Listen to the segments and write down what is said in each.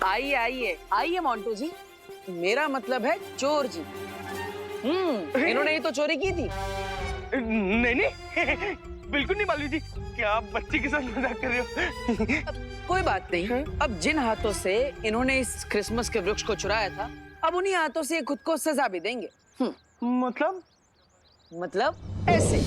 आइए आइए आइए मोंटू जी, मेरा मतलब है चोर जी। इन्होंने ही तो चोरी की थी। नहीं नहीं बिल्कुल नहीं मालूम जी, क्या आप बच्चे के साथ मजाक कर रहे हो? कोई बात नहीं, अब जिन हाथों से इन्होंने इस क्रिसमस के वृक्ष को चुराया था, अब उन्हीं हाथों से खुद को सजा भी देंगे। मतलब ऐसे।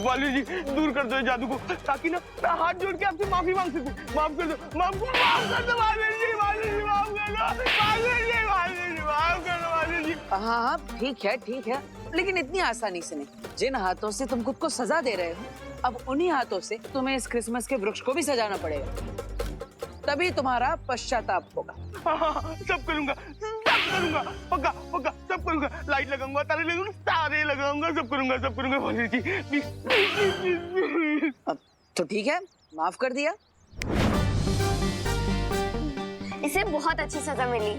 वाली जी दूर कर दो जादू को, ताकि ना मैं हाथ जोड़ के आपसे माफी मांग सकूं। माफ कर दो, माफ कर दो वाली जी, वाली जी माफ कर दो, वाली जी, वाली जी माफ कर दो वाली जी। हाँ ठीक है, लेकिन इतनी आसानी से नहीं। जिन हाथों से तुम खुद को सजा दे रहे हो, अब उन्हीं हाथों से तुम्हें इस क्रिसमस के वृक्ष को भी सजाना पड़ेगा, तभी तुम्हारा पश्चाताप होगा। हाँ, सब करूंगा पक्का पक्का सब करूंगा। लाइट लगाऊंगा, तारे लगाऊंगा, सारे लगाऊंगा, सब करूंगा वाली जी। अब तो ठीक है, माफ कर दिया। इसे बहुत अच्छी सजा मिली।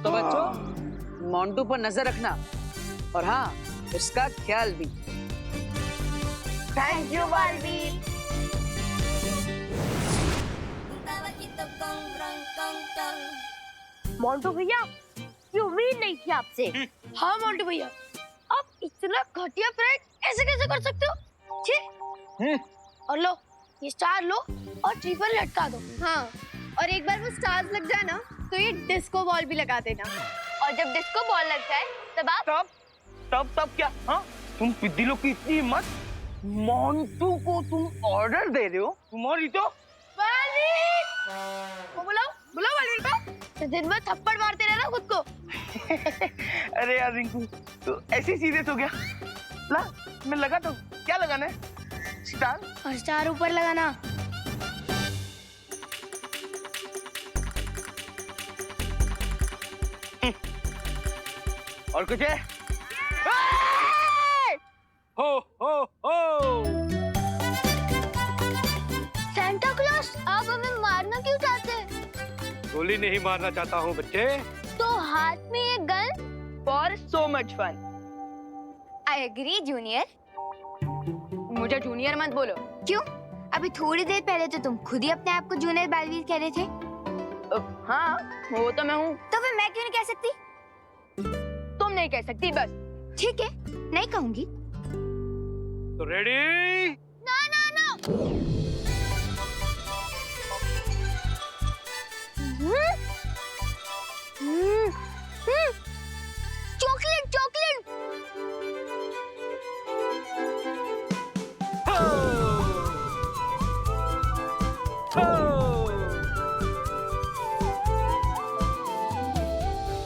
तो बच्चों, मोंटू पर नजर रखना, और हाँ, उसका ख्याल भी। Thank you Baalveer. मोंटू भैया, ये उम्मीद नहीं थी आपसे। हाँ मोंटू भैया, आप इतना घटिया प्रैंक ऐसे कैसे कर सकते हो? छी। और लो, ये स्टार लो और ट्री पर लटका दो। हाँ, और एक बार वो स्टार्स लग जाए ना, तो ये डिस्को बॉल भी लगा देना। और जब डिस्को बॉल लग जाए, तब आप तब क्या? हाँ, तुम पिद्दी लोग की इतनी हिम्मत, मोंटू को तुम ऑर्डर दे रहे हो? तुम्हारी तो बुलाओ बालवीर को। तो दिन भर थप्पड़ मारते रहना खुद को। अरे यार रिंकू, तो ऐसे सीरियस हो गया? ला, मैं लगा तो क्या लगाना है? स्टार? और स्टार ऊपर लगाना। और कुछ है? हो हो हो। सांता क्लॉस, आप हमें मारना क्यों चाहते हैं? गोली नहीं मारना चाहता हूँ बच्चे। तो हाथ में ये gun? For so much fun. I agree junior. मुझे जूनियर मत बोलो। क्यों? अभी थोड़ी देर पहले तो तुम खुद ही अपने आप को जूनियर बालवीर कह रहे थे। हाँ, वो तो मैं हूँ। तो फिर मैं क्यों नहीं कह सकती? तुम नहीं कह सकती बस। ठीक है, नहीं कहूंगी। तो रेडी? नो। चॉकलेट।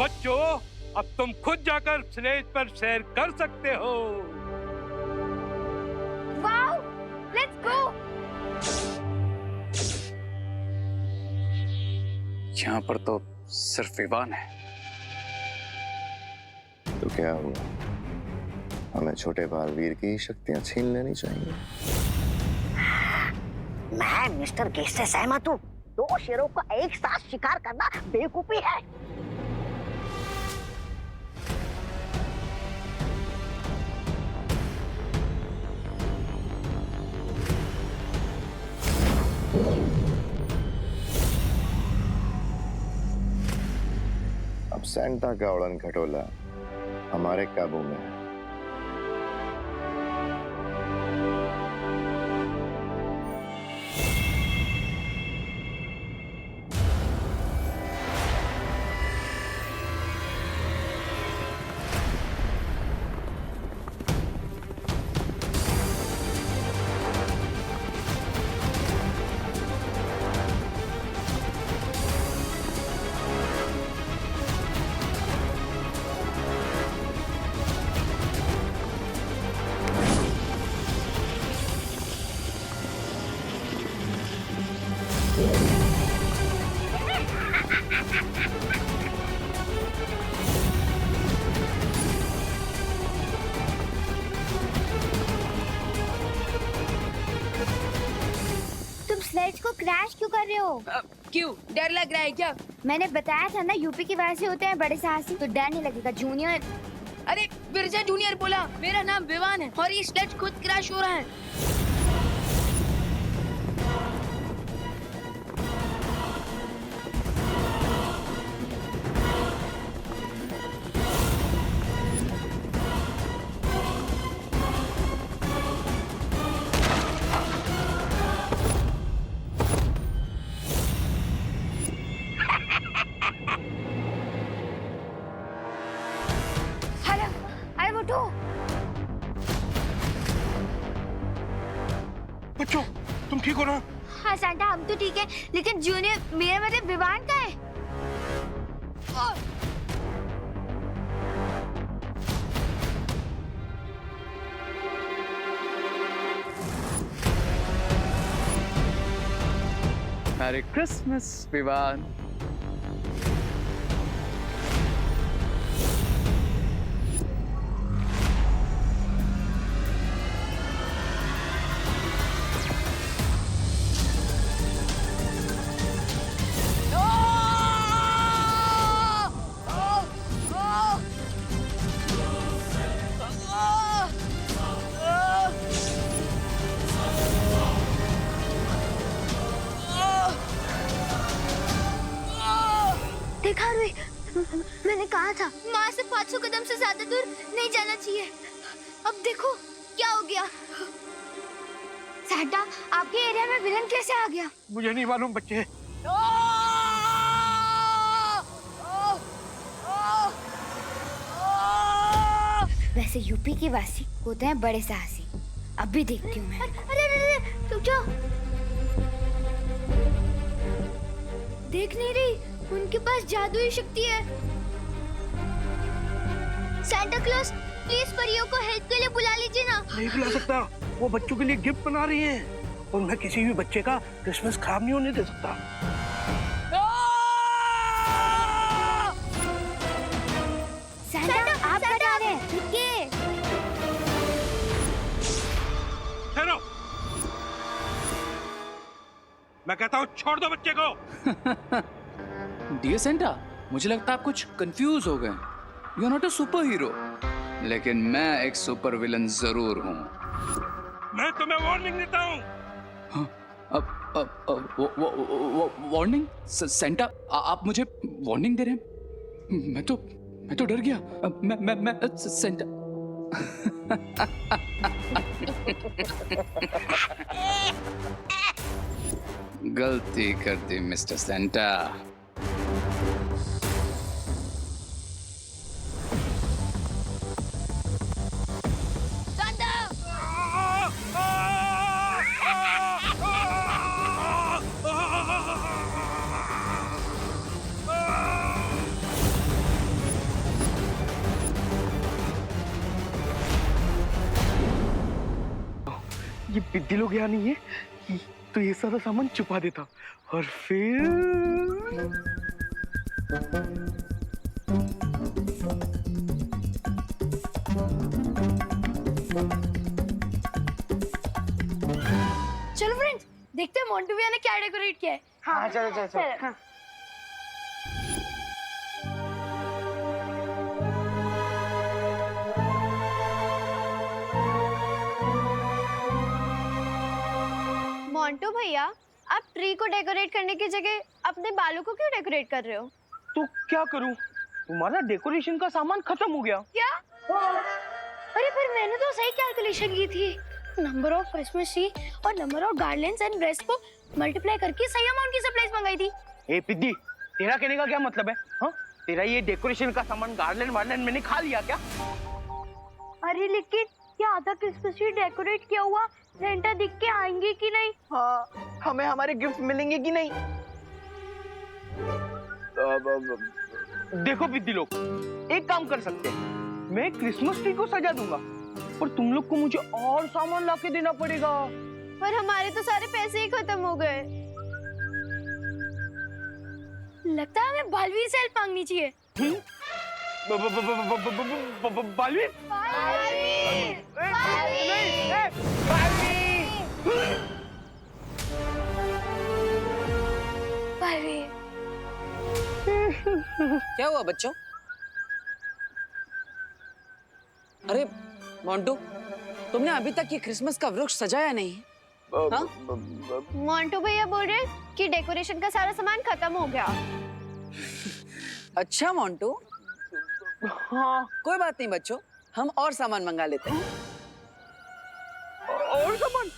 बच्चों, अब तुम खुद जाकर स्टेज पर शेयर कर सकते हो। Wow, let's go. यहाँ पर तो सिर्फ विवान है। तो क्या हुआ? हमें छोटे बालवीर की शक्तियां छीन लेनी चाहिए। मैं मिस्टर गेस्ट से सहमत हूँ। 2 शेरों का एक साथ शिकार करना बेवकूफी है। अब सैंटा का उड़न खटोला हमारे काबू में है। तुम स्लेज को क्रैश क्यों कर रहे हो? क्यों, डर लग रहा है क्या? मैंने बताया था ना यूपी के वासी होते हैं बड़े साहसी, तो डर नहीं लगेगा जूनियर। अरे बिरजा जूनियर बोला, मेरा नाम विवान है और ये स्लेज खुद क्रैश हो रहा है। हेलो, अरे उठो। बच्चों, तुम ठीक हो ना? हाँ सैंटा, हम तो ठीक है, लेकिन जूनियर, मेरा मतलब विवान का है। Merry Christmas Vivaan. देखा रुई, मैंने कहा था माँ से 500 कदम से ज्यादा दूर नहीं जाना चाहिए। अब देखो क्या हो गया। सैंटा, आपके एरिया में विलन कैसे आ गया? मुझे नहीं मालूम बच्चे। वैसे यूपी के वासी होते हैं बड़े साहसी। अब भी देखती हूँ मैं। अरे अरे अरे, रुक जाओ। देख नहीं रही, उनके पास जादुई शक्ति है। सैंटा क्लॉज, प्लीज परियों को हेल्प के लिए बुला लीजिए ना। नहीं बुला सकता, वो बच्चों के लिए गिफ्ट बना रही हैं और मैं किसी भी बच्चे का क्रिसमस खराब नहीं होने दे सकता। सैंटा, आप कहाँ जा रहे हैं? रुकिए। ठहरो, मैं कहता हूँ छोड़ दो बच्चे को। डियर सेंटा, मुझे लगता है आप कुछ कंफ्यूज हो गए। You are not a superhero, लेकिन मैं एक सुपर विलन जरूर हूँ। मैं तुम्हें वार्निंग देता हूँ। हाँ, वार्निंग? सेंटा, आप मुझे वार्निंग दे रहे हैं? मैं तो डर गया। मैं सेंटा। गलती कर दी मिस्टर सेंटा। ये पिद्दी लोग यहाँ नहीं है तो ये सारा सामान छुपा देता और फिर चलो फ्रेंड्स, देखते हैं मोंटू भैया ने क्या डेकोरेट किया है। हाँ चलो चलो चलो। हाँ। मोंटू भैया, आप ट्री को डेकोरेट करने की जगह अपने बालों को क्यों डेकोरेट कर रहे हो? तो क्या करूं? तुम्हारा डेकोरेशन का सामान खत्म हो गया। क्या? अरे पर मैंने तो सही कैलकुलेशन की थी। नंबर ऑफ क्रिसमस ट्री और number of garlands and breast को मल्टीप्लाई करके सही अमाउंट की सप्लाईज मंगाई थी। ए पिद्दी, तेरा कहने का क्या मतलब है? हाँ, तेरा ये डेकोरेशन का सामान गार्लैंड वार्लैंड मैंने खा लिया क्या? अरे लेकिन क्या आधा क्रिसमस ट्री डेकोरेट किया हुआ सेंटा दिख के आएंगे कि नहीं? हाँ, हमें हमारे गिफ्ट मिलेंगे कि नहीं? देखो पिद्दी लोग, एक काम कर सकते हैं, मैं क्रिसमस ट्री को सजा दूंगा, पर तुम लोग को मुझे और सामान लाके देना पड़ेगा। पर हमारे तो सारे पैसे ही खत्म हो गए। लगता है हमें बालवीर से हेल्प मांगनी चाहिए। बालवीर? बालवीर क्या हुआ बच्चों? अरे मोंटू, तुमने अभी तक ये क्रिसमस का वृक्ष सजाया नहीं है? हाँ? मोंटू भैया बोल रहे हैं कि डेकोरेशन का सारा सामान खत्म हो गया। अच्छा मोंटू, हाँ। कोई बात नहीं बच्चों, हम और सामान मंगा लेते हैं। और सामान?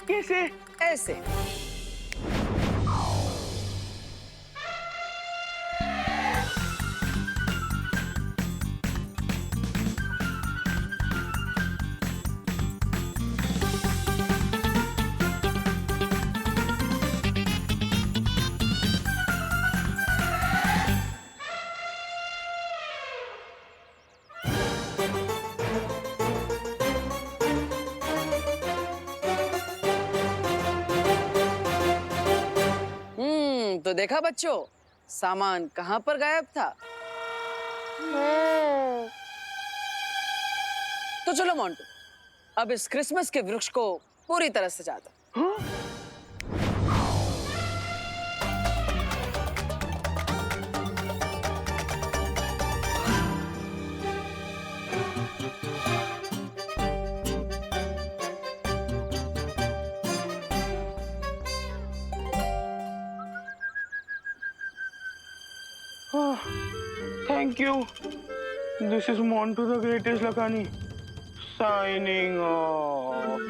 कैसे? ऐसे। तो देखा बच्चों, सामान कहाँ पर गायब था? तो चलो मोंटू, अब इस क्रिसमस के वृक्ष को पूरी तरह सजा दो। Thank you. This is Montu the Greatest Lakani signing off.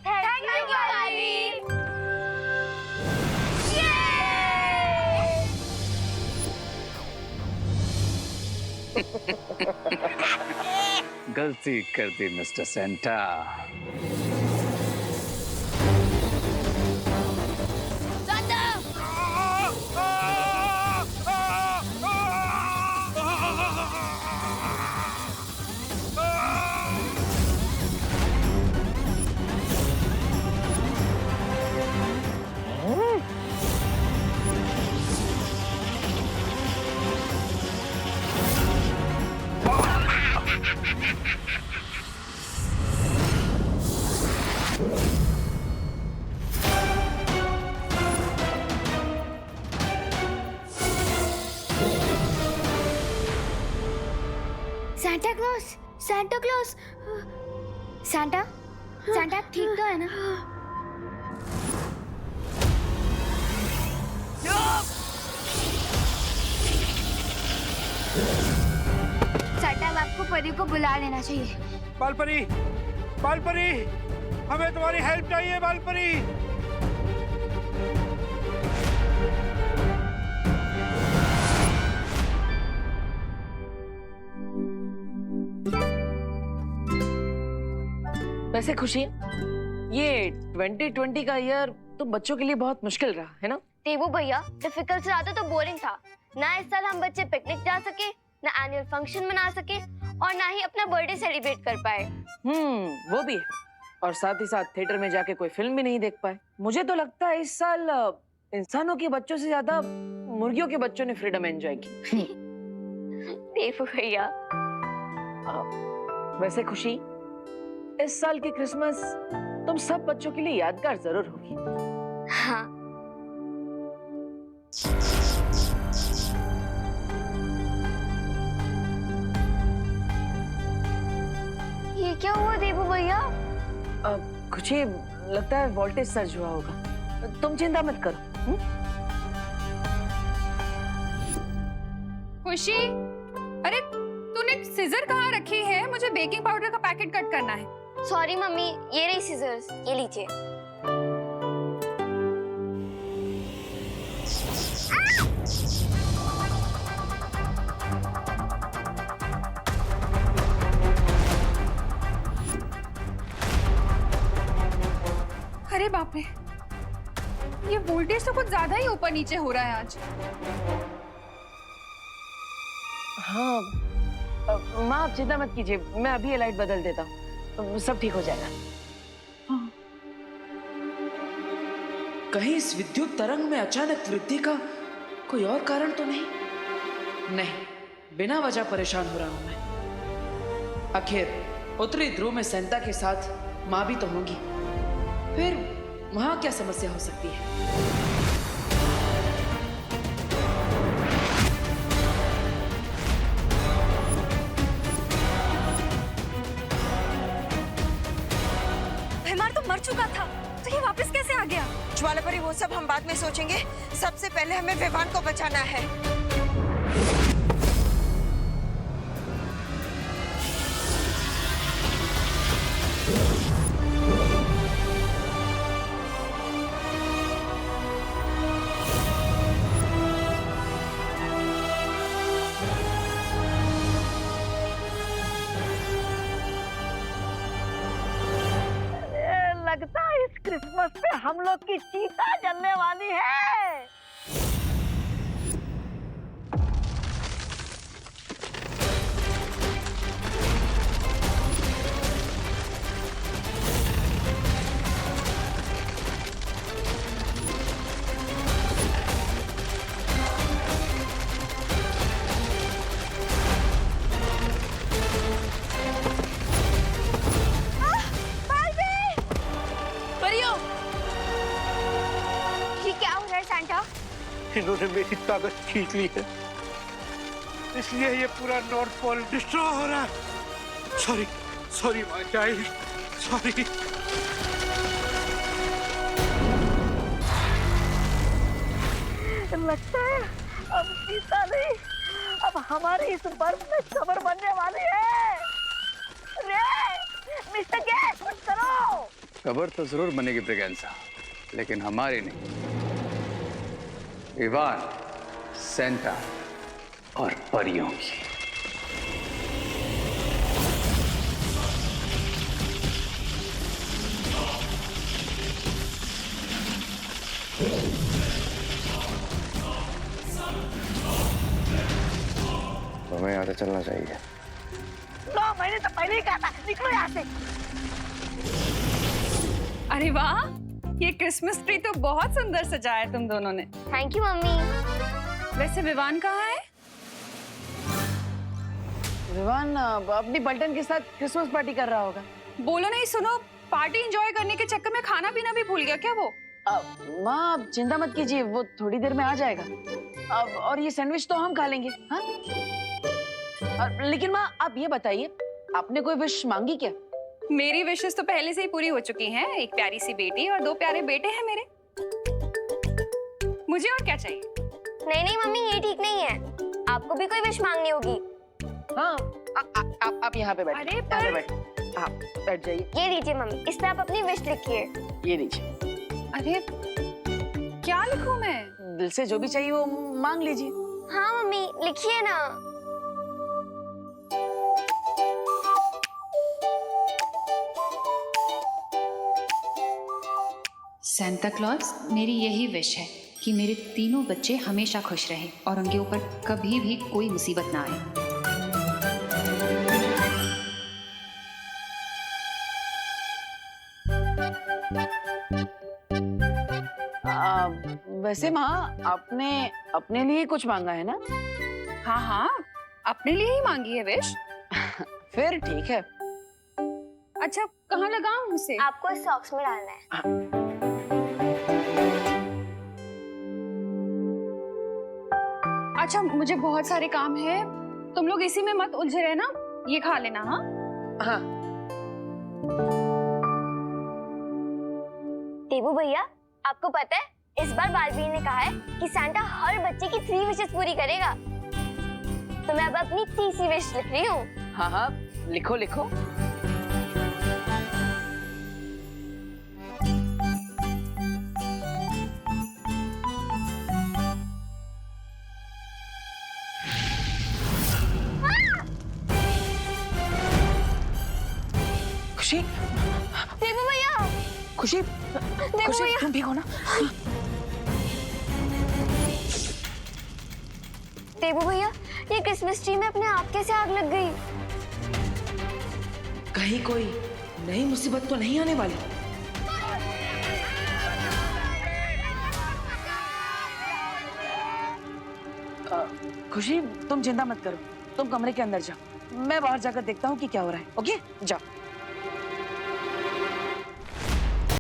Thank you, Bali. गलती कर दी Mister Santa. Santa Claus, Santa Claus, Santa, Santa ठीक तो है ना? Santa, आपको परी को बुला लेना चाहिए। बालपरी, बालपरी, हमें तुम्हारी हेल्प चाहिए बालपरी। वैसे खुशी, ये 2020 का ईयर तुम बच्चों के लिए बहुत मुश्किल रहा है ना? देवू भैया, डिफिकल्ट से ज्यादा तो बोरिंग था। ना इस साल हम बच्चे पिकनिक जा सके, ना एनुअल फंक्शन मना सके और ना ही अपना बर्थडे सेलिब्रेट कर पाए। वो भी है। और साथ ही साथ थिएटर में जाके कोई फिल्म भी नहीं देख पाए। मुझे तो लगता है इस साल इंसानों के बच्चों से ज्यादा मुर्गियों के बच्चों ने फ्रीडम एंजॉय की। देवू भैया, वैसे खुशी, इस साल की क्रिसमस तुम सब बच्चों के लिए यादगार जरूर होगी। हाँ। ये क्या हुआ देवू भैया? कुछ ही लगता है वोल्टेज सर्ज हुआ होगा। तुम चिंता मत करो। खुशी, अरे तूने सीजर कहाँ रखी है? मुझे बेकिंग पाउडर का पैकेट कट करना है। सॉरी मम्मी, ये रही सीजर्स, ये लीजिए। अरे बाप रे, ये वोल्टेज तो कुछ ज्यादा ही ऊपर नीचे हो रहा है आज। हाँ, माँ आप चिंता मत कीजिए, मैं अभी ये लाइट बदल देता हूँ, सब ठीक हो जाएगा। कहीं इस विद्युत तरंग में अचानक वृद्धि का कोई और कारण तो नहीं? नहीं, बिना वजह परेशान हो रहा हूं मैं। आखिर उत्तरी ध्रुव में सेंटा के साथ माँ भी तो होंगी, फिर वहां क्या समस्या हो सकती है? भीमार तो मर चुका था, तो ये वापस कैसे आ गया? ज्वाला परी, वो सब हम बाद में सोचेंगे। सबसे पहले हमें विवान को बचाना है। लगता है इस क्रिसमस पे हम लोग की चीता जलने वाली है। इन्होंने मेरी ताकत खींच ली है, इसलिए ये पूरा नॉर्थ पोल डिस्ट्रॉय हो रहा है। Sorry sorry my child, sorry. लगता है अब चीता नहीं, अब हमारी इस बर्फ में कबर बनने वाली है। रे मिस्टर गैस, कुछ करो। खबर तो जरूर बनेगी ब्रिगेंसा, लेकिन हमारी नहीं, इवान, सेंटा और परियों की। हमें यहाँ से चलना चाहिए। 9 महीने तो पहले ही कहा था, निकलो यहाँ से। अरे वाह, ये क्रिसमस ट्री तो बहुत सुंदर सजाया है तुम दोनों ने। Thank you mummy. वैसे विवान कहाँ है? विवान अपनी पलटन के साथ क्रिसमस पार्टी कर रहा होगा। बोलो नहीं, सुनो, पार्टी एंजॉय करने के चक्कर में खाना पीना भी भूल गया क्या वो? माँ आप चिंता मत कीजिए, वो थोड़ी देर में आ जाएगा। और ये सैंडविच तो हम खा लेंगे। हाँ? लेकिन माँ आप ये बताइए, आपने कोई विश मांगी क्या? मेरी विशेस तो पहले से ही पूरी हो चुकी हैं। एक प्यारी सी बेटी और 2 प्यारे बेटे हैं मेरे। मुझे और क्या चाहिए? नहीं नहीं मम्मी, ये ठीक नहीं है, आपको भी कोई विश मांगनी होगी। हाँ, आप यहाँ पे बैठिए। अरे पर... हाँ, बैठ जाइए। ये लीजिए मम्मी, इस पे आप अपनी विश लिखिए। ये लीजिए। अरे क्या लिखूं मैं? दिल से जो भी चाहिए वो मांग लीजिए। हाँ मम्मी, लिखिए ना। सांता क्लॉज, मेरी यही विश है कि मेरे तीनों बच्चे हमेशा खुश रहें और उनके ऊपर कभी भी कोई मुसीबत ना आए। वैसे माँ आपने अपने लिए कुछ मांगा है ना? हाँ हाँ, अपने लिए ही मांगी है विश। फिर ठीक है। अच्छा, कहाँ लगाऊं उसे? आपको इस सॉक्स में डालना है। अच्छा, मुझे बहुत सारे काम है, तुम लोग इसी में मत उलझे रहना, ये खा लेना। हाँ हाँ। देबू भैया, आपको पता है इस बार बालवीर ने कहा है कि सांता हर बच्चे की 3 विशेस पूरी करेगा। तो मैं अब अपनी तीसरी विश लिख रही हूँ। हाँ हाँ, लिखो लिखो। खुशी, देबू भैया, खुशी, खुशी तुम भी हो ना? देबू भैया, ये क्रिसमस ट्री में अपने आप कैसे आग लग गई? कहीं कोई नई मुसीबत तो नहीं आने वाली? खुशी तुम चिंता मत करो, तुम कमरे के अंदर जाओ, मैं बाहर जाकर देखता हूँ कि क्या हो रहा है। ओके, जाओ।